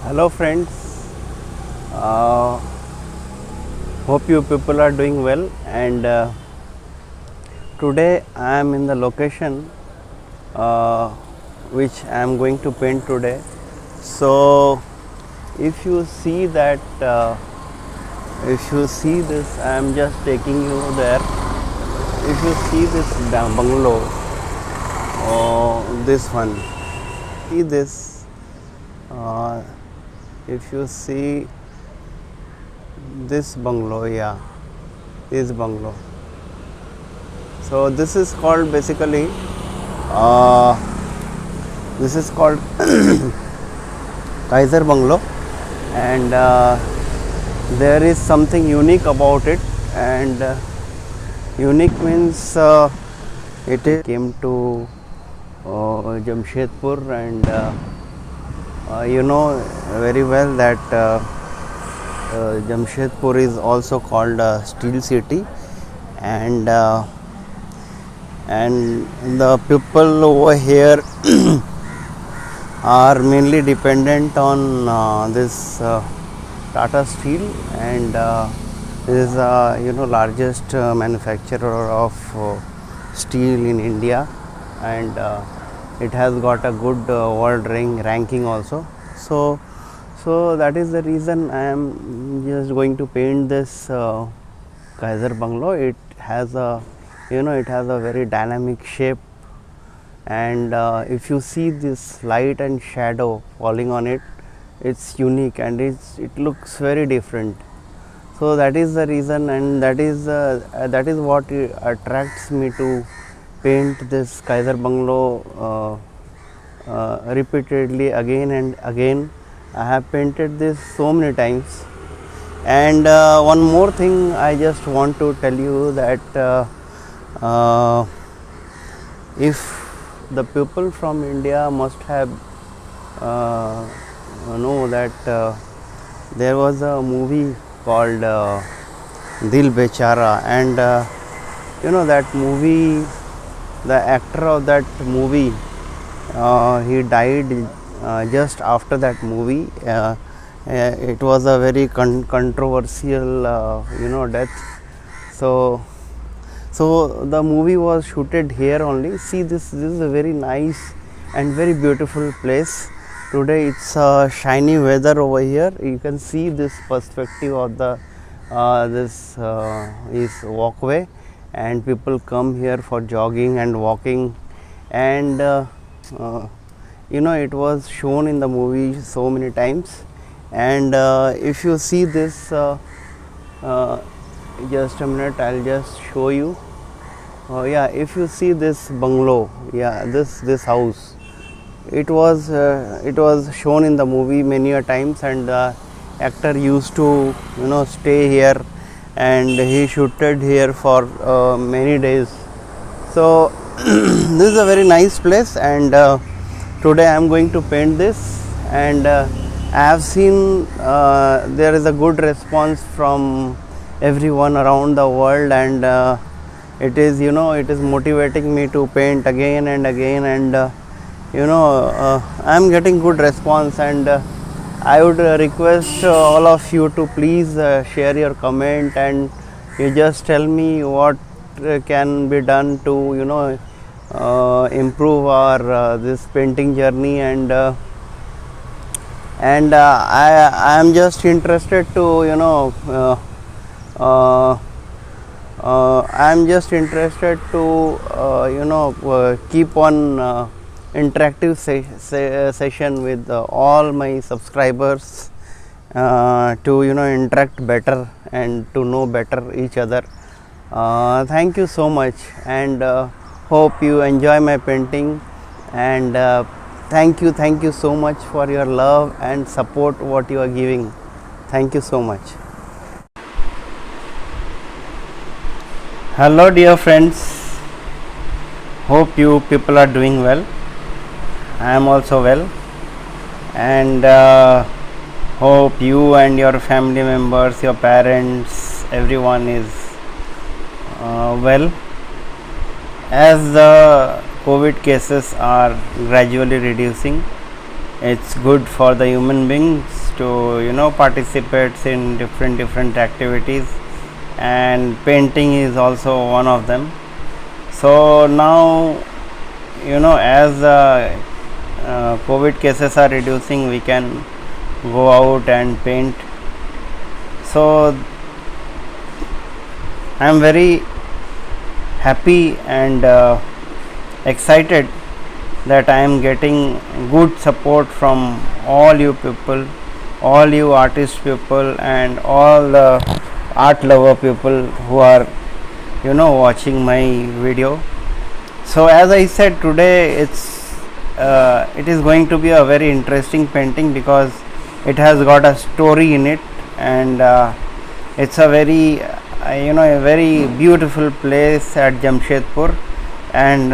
Hello friends, uh, hope you people are doing well, and today I am in the location uh, which I am going to paint today. So if you see that, if you see this, I am just taking you there. If you see this bungalow, this one, see this, uh, if you see this bungalow, yeah, this bungalow. So this is called basically, uh, this is called Kaiser Bungalow, and there is something unique about it, and unique means it came to Jamshedpur, and you know very well that Jamshedpur is also called Steel City, and the people over here are mainly dependent on this Tata Steel, and this is largest manufacturer of steel in India, and it has got a good world ranking also. So that is the reason I am just going to paint this Kaiser Bungalow. It has a it has a very dynamic shape, and if you see this light and shadow falling on it, it's unique and it looks very different. So that is the reason, and that is what attracts me to paint this Kaiser Bungalow repeatedly again and again. I have painted this so many times. And one more thing I just want to tell you that if the people from India must have know that there was a movie called Dil Bechara, and that movie, the actor of that movie, he died just after that movie. It was a very controversial death. So the movie was shooted here only. See, this is a very nice and very beautiful place. Today it's shiny weather over here. You can see this perspective of the this is walkway, and people come here for jogging and walking, and it was shown in the movie so many times. And if you see this, just a minute, I'll just show you. Yeah, if you see this bungalow, yeah, this house, it was shown in the movie many a times, and the actor used to stay here, and he shooted here for many days. So this is a very nice place, and today I am going to paint this, and I have seen there is a good response from everyone around the world, and it is it is motivating me to paint again and again, and I am getting good response, and I would request all of you to please share your comment, and you just tell me what can be done to improve our this painting journey, and I am just interested to I am just interested to keep on interactive session with all my subscribers to interact better and to know better each other. Thank you so much, and hope you enjoy my painting, and thank you so much for your love and support what you are giving. Thank you so much. Hello dear friends, hope you people are doing well. I am also well, and hope you and your family members, your parents, everyone is well. As the COVID cases are gradually reducing, it's good for the human beings to participate in different activities, and painting is also one of them. So now as COVID cases are reducing, we can go out and paint. So I am very happy and excited that I am getting good support from all you people, all you artist people, and all the art lover people who are watching my video. So as I said, today it is going to be a very interesting painting because it has got a story in it, and it's a very a very beautiful place at Jamshedpur, and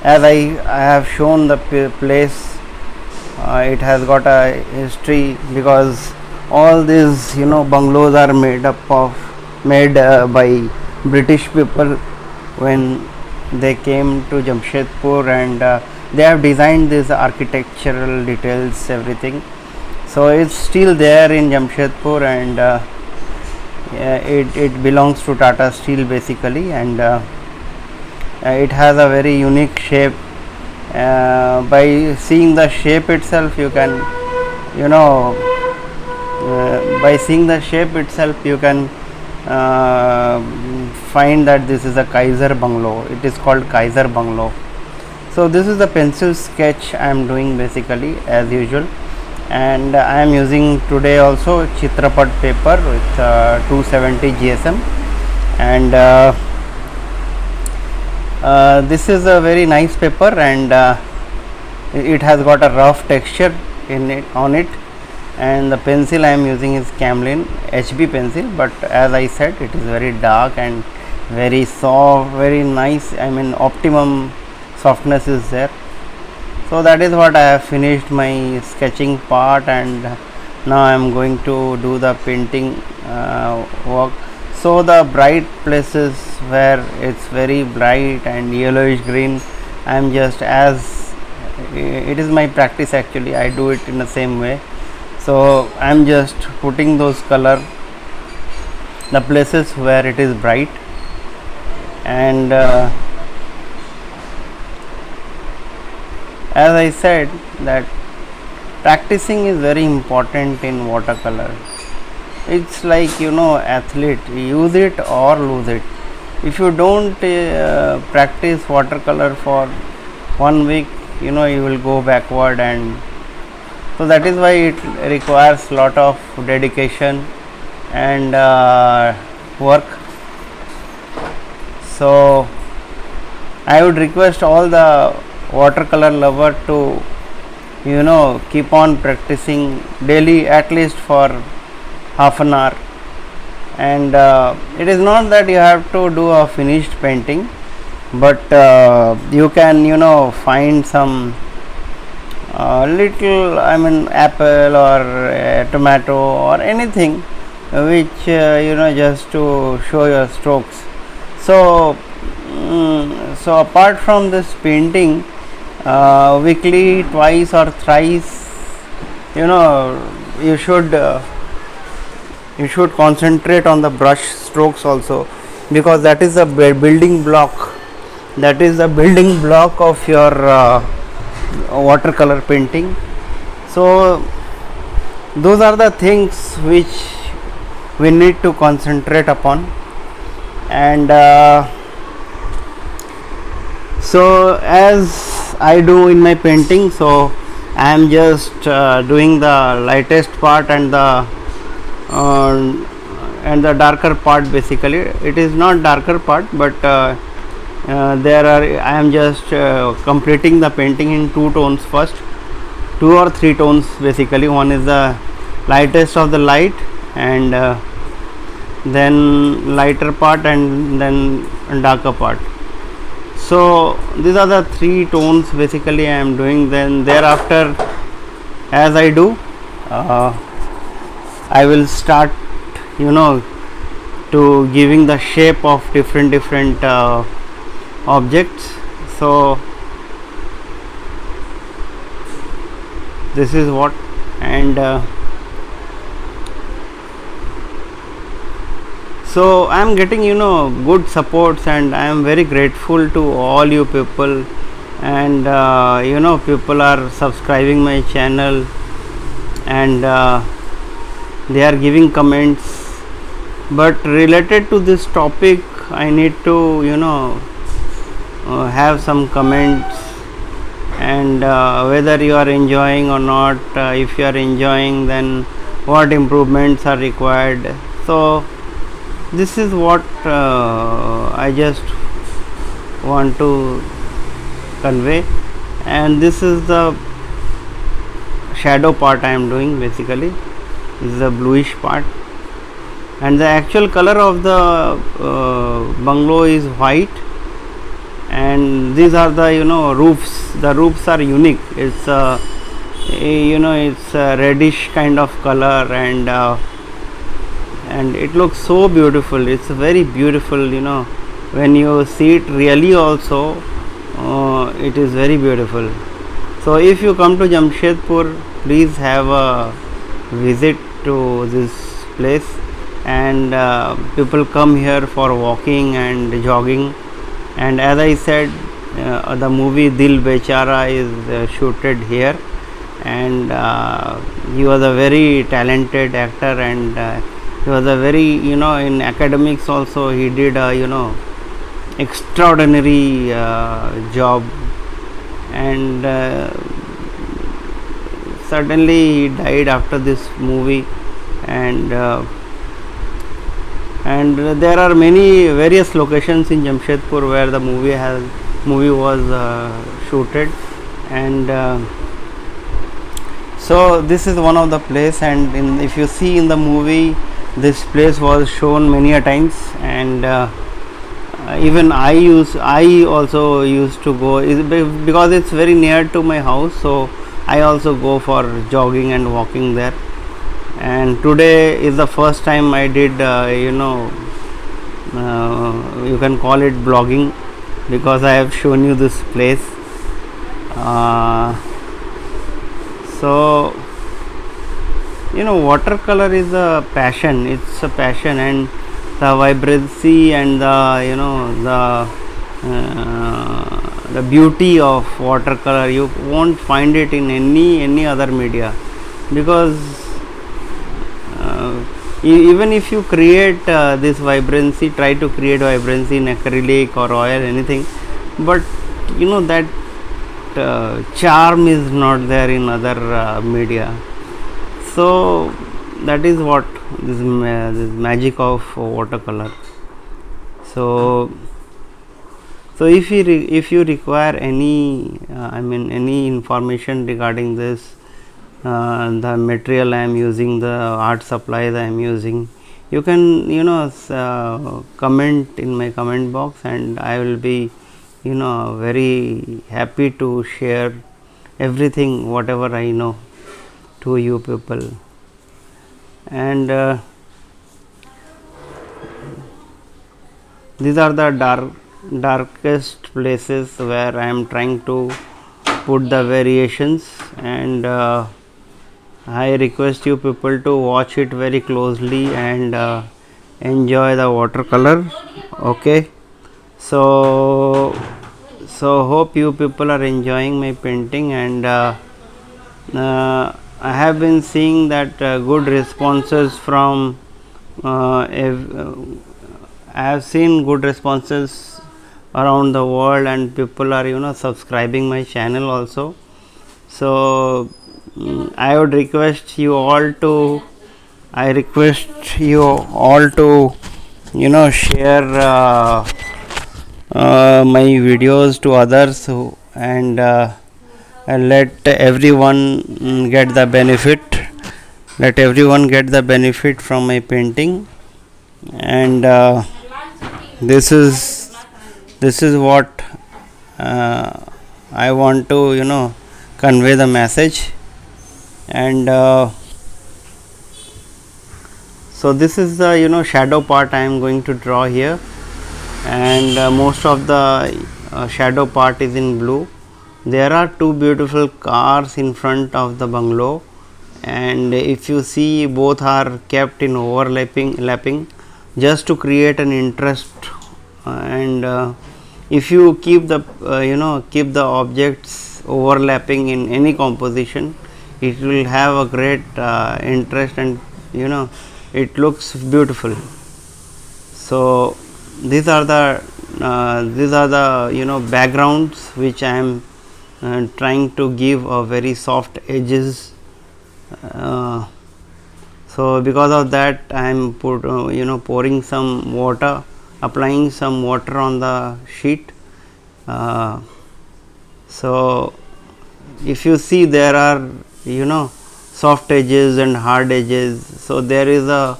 as I have shown the place, it has got a history because all these bungalows are made by British people when they came to Jamshedpur, and they have designed these architectural details, everything. So it's still there in Jamshedpur, and it belongs to Tata Steel basically, and it has a very unique shape. By seeing the shape itself, you can by seeing the shape itself you can find that this is a Kaiser bungalow. It is called Kaiser bungalow. So this is the pencil sketch I am doing basically as usual, and I am using today also Chitrapat paper with 270 GSM, and this is a very nice paper, and it has got a rough texture on it, and the pencil I am using is Camlin HB pencil, but as I said, it is very dark and very soft, very nice. I mean, optimum softness is there. So that is what I have finished my sketching part, and now I am going to do the painting work. So the bright places where it's very bright and yellowish green, I am just, as it is my practice actually, I do it in the same way. So I am just putting those color, the places where it is bright, and as I said, that practicing is very important in watercolor. It's like athlete, use it or lose it. If you don't practice watercolor for 1 week, you will go backward, and so that is why it requires lot of dedication and work. So I would request all the watercolor lover to keep on practicing daily, at least for half an hour. And it is not that you have to do a finished painting, but you can find some little, I mean, apple or tomato or anything which just to show your strokes. So so apart from this painting, weekly, twice or thrice, you should concentrate on the brush strokes also, because that is the building block, of your watercolor painting. So those are the things which we need to concentrate upon, and so as I do in my painting, so I am just doing the lightest part and the darker part. Basically, it is not darker part, but I am just completing the painting in 2 tones first, 2 or 3 tones basically. One is the lightest of the light, and then lighter part, and then darker part. So these are the 3 tones basically I am doing. Then thereafter, as I do, I will start to giving the shape of different objects. So This is what. And so I am getting good supports, and I am very grateful to all you people. And people are subscribing my channel, and they are giving comments. But related to this topic, I need to have some comments, and whether you are enjoying or not. If you are enjoying, then what improvements are required. So this is what I just want to convey. And this is the shadow part I am doing. Basically, this is the bluish part, and the actual color of the bungalow is white. And these are the roofs. The roofs are unique. It's it's a reddish kind of color, and it looks so beautiful. It's very beautiful. When you see it really also, it is very beautiful. So if you come to Jamshedpur, please have a visit to this place. And people come here for walking and jogging. And as I said, the movie Dil Bechara is shooted here, and he was a very talented actor, and he was a very in academics also he did a extraordinary job. And suddenly he died after this movie. And there are many various locations in Jamshedpur where the movie was shooted. And so this is one of the place. And if you see in the movie, this place was shown many a times. And even I also used to go, because it's very near to my house, so I also go for jogging and walking there. And today is the first time I did you can call it blogging, because I have shown you this place. So watercolor is a passion. It's a passion, and the vibrancy and the beauty of watercolor, you won't find it in any other media. Because even if you create this vibrancy, try to create vibrancy in acrylic or oil, anything, but that charm is not there in other media. So that is what this magic of watercolor. So if you require any any information regarding this, the material I am using, the art supplies I am using, you can comment in my comment box, and I will be very happy to share everything whatever I know to you people. And these are the darkest places where I am trying to put the variations. And I request you people to watch it very closely and enjoy the watercolor. Okay, so hope you people are enjoying my painting. And I have been seeing that good responses from I have seen good responses around the world, and people are subscribing my channel also. So I would request you all to share my videos to others, and let everyone get the benefit. Let everyone get the benefit from my painting. And this is what I want to convey the message. And so this is the shadow part I am going to draw here. And most of the shadow part is in blue. There are two beautiful cars in front of the bungalow, and if you see, both are kept in lapping just to create an interest. And if you keep the keep the objects overlapping in any composition, it will have a great interest, and it looks beautiful. So these are the backgrounds which I am trying to give a very soft edges. So because of that I am pouring some water, applying some water on the sheet. So if you see, there are soft edges and hard edges, so there is a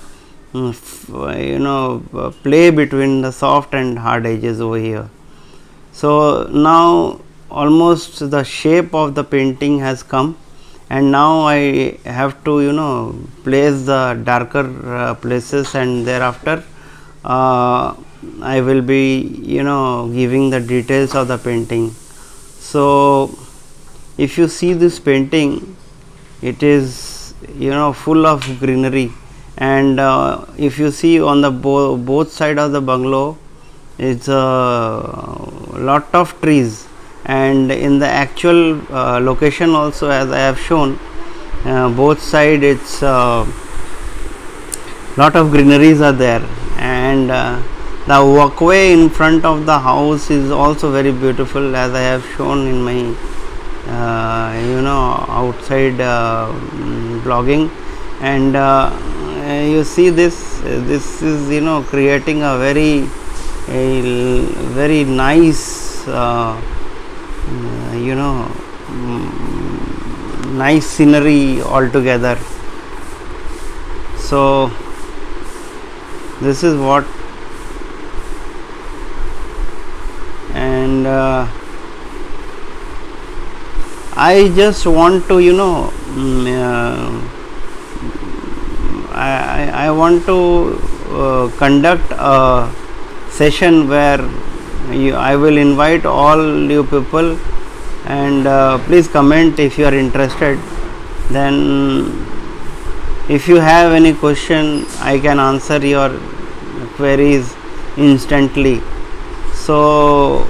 play between the soft and hard edges over here. So now almost the shape of the painting has come, and now I have to place the darker places, and thereafter I will be giving the details of the painting. So if you see this painting, it is full of greenery, and if you see on the both side of the bungalow, it's a lot of trees, and in the actual location also, as I have shown, both side it's lot of greeneries are there, and the walkway in front of the house is also very beautiful, as I have shown in my outside blogging. And you see, this is creating a very nice nice scenery altogether. So this is what, and I just want to I want to conduct a session where I will invite all you people, and please comment if you are interested. Then if you have any question, I can answer your queries instantly. So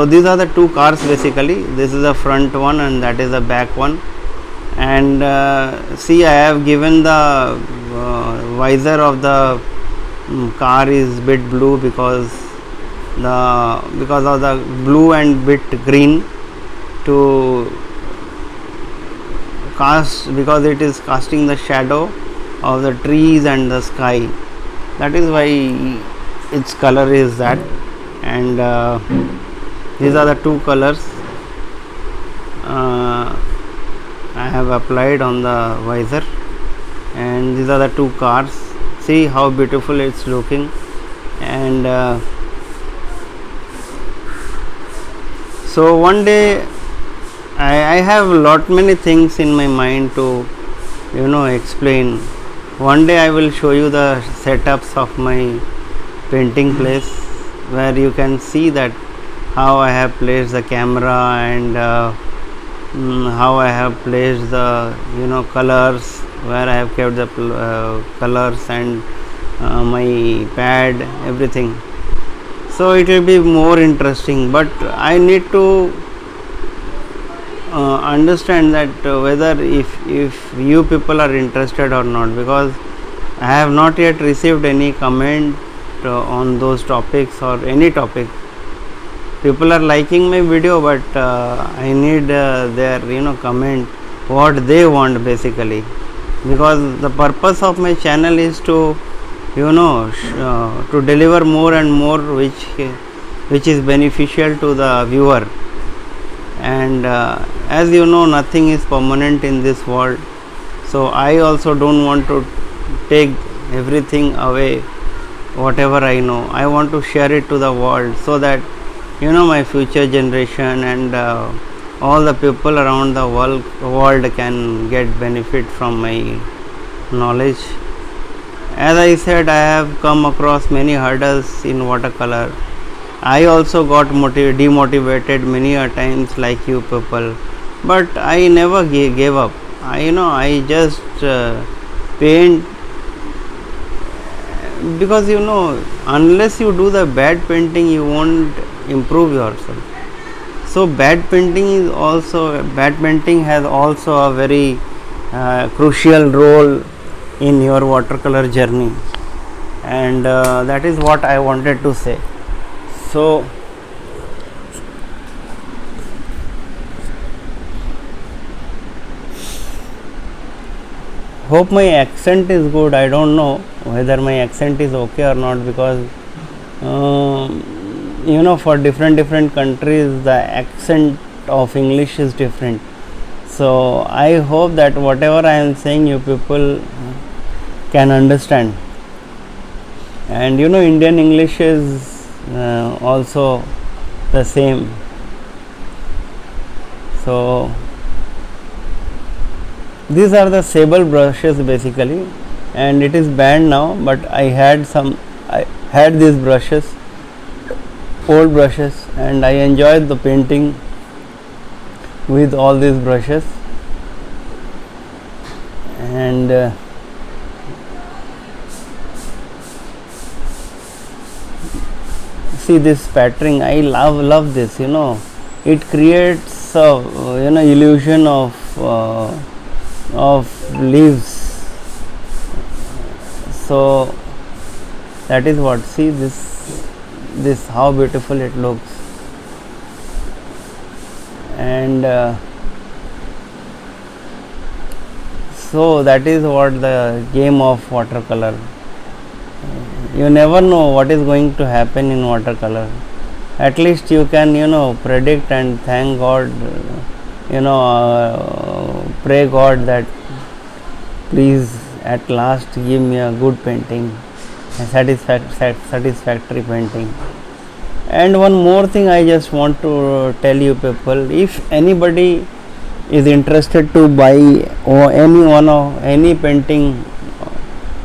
these are the two cars basically. This is the front one and that is the back one. And see, I have given the visor of the car is bit blue because of the blue and bit green to cast, because it is casting the shadow of the trees and the sky. That is why its color is that. And these are the two colors I have applied on the visor, and these are the two cars. See how beautiful it's looking. And so one day I have lot many things in my mind to explain. One day I will show you the setups of my painting place, where you can see that how I have placed the camera, and how I have placed the colors, where I have kept the colors, and my pad, everything. So it will be more interesting, but I need to understand that whether if you people are interested or not, because I have not yet received any comment on those topics or any topic. People are liking my video, but I need their comment what they want basically, because the purpose of my channel is to to deliver more and more which is beneficial to the viewer. And as you know, nothing is permanent in this world, so I also don't want to take everything away. Whatever I know, I want to share it to the world, so that my future generation and all the people around the world can get benefit from my knowledge. As I said, I have come across many hurdles in watercolor. I also got demotivated many a times like you people, but I never gave up. I just paint, because unless you do the bad painting you won't improve yourself. So bad painting has also a very crucial role in your watercolor journey, and that is what I wanted to say. So hope my accent is good. I don't know whether my accent is okay or not, because for different countries the accent of English is different. So I hope that whatever I am saying you people can understand. And Indian English is also the same. So these are the sable brushes basically, and it is banned now, but I had these brushes, old brushes, and I enjoyed the painting with all these brushes. And see this patterning, I love this. It creates a illusion of leaves. So that is what, see this how beautiful it looks. And so that is what the game of watercolor. You never know what is going to happen in watercolor. At least you can predict and thank God, pray God that please at last give me a good painting, a satisfactory painting. And one more thing I just want to tell you people, if anybody is interested to buy or any painting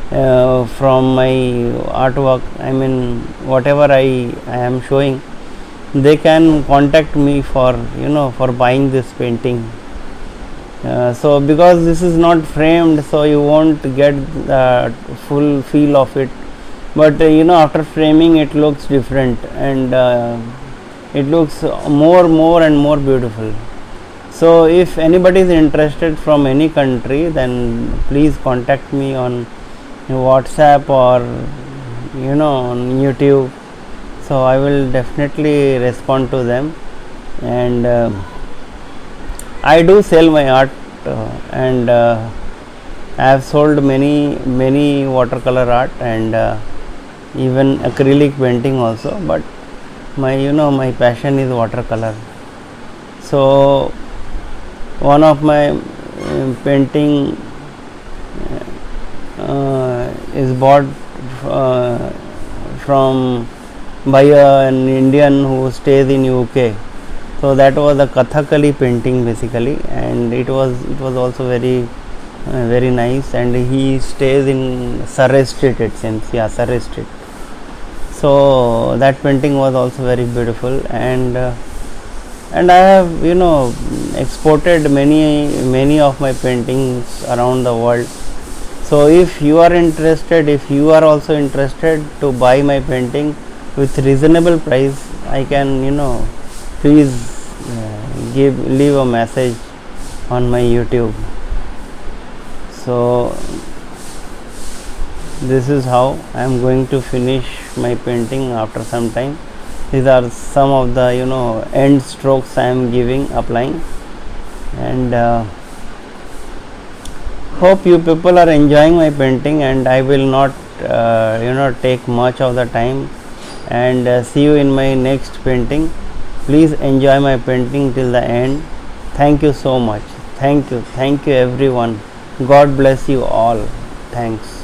from my artwork, I mean whatever I am showing, they can contact me for buying this painting. So because this is not framed, so you won't get the full feel of it, but after framing it looks different, and it looks more and more beautiful. So if anybody is interested from any country, then please contact me on WhatsApp or on YouTube. So I will definitely respond to them. And I do sell my art, and I have sold many watercolor art and even acrylic painting also, but my passion is watercolor. So one of my painting is bought from by an Indian who stays in UK. So that was a Kathakali painting basically, and it was also very nice, and he stays in Surrey Street, it seems. Yeah, Surrey Street. So that painting was also very beautiful, and I have exported many of my paintings around the world. So if you are interested, if you are also interested to buy my painting with reasonable price, I can please leave a message on my YouTube. So this is how I am going to finish my painting after some time. These are some of the end strokes I am applying, and hope you people are enjoying my painting, and I will not take much of the time, and see you in my next painting. Please enjoy my painting till the end. Thank you so much. Thank you everyone. God bless you all. Thanks.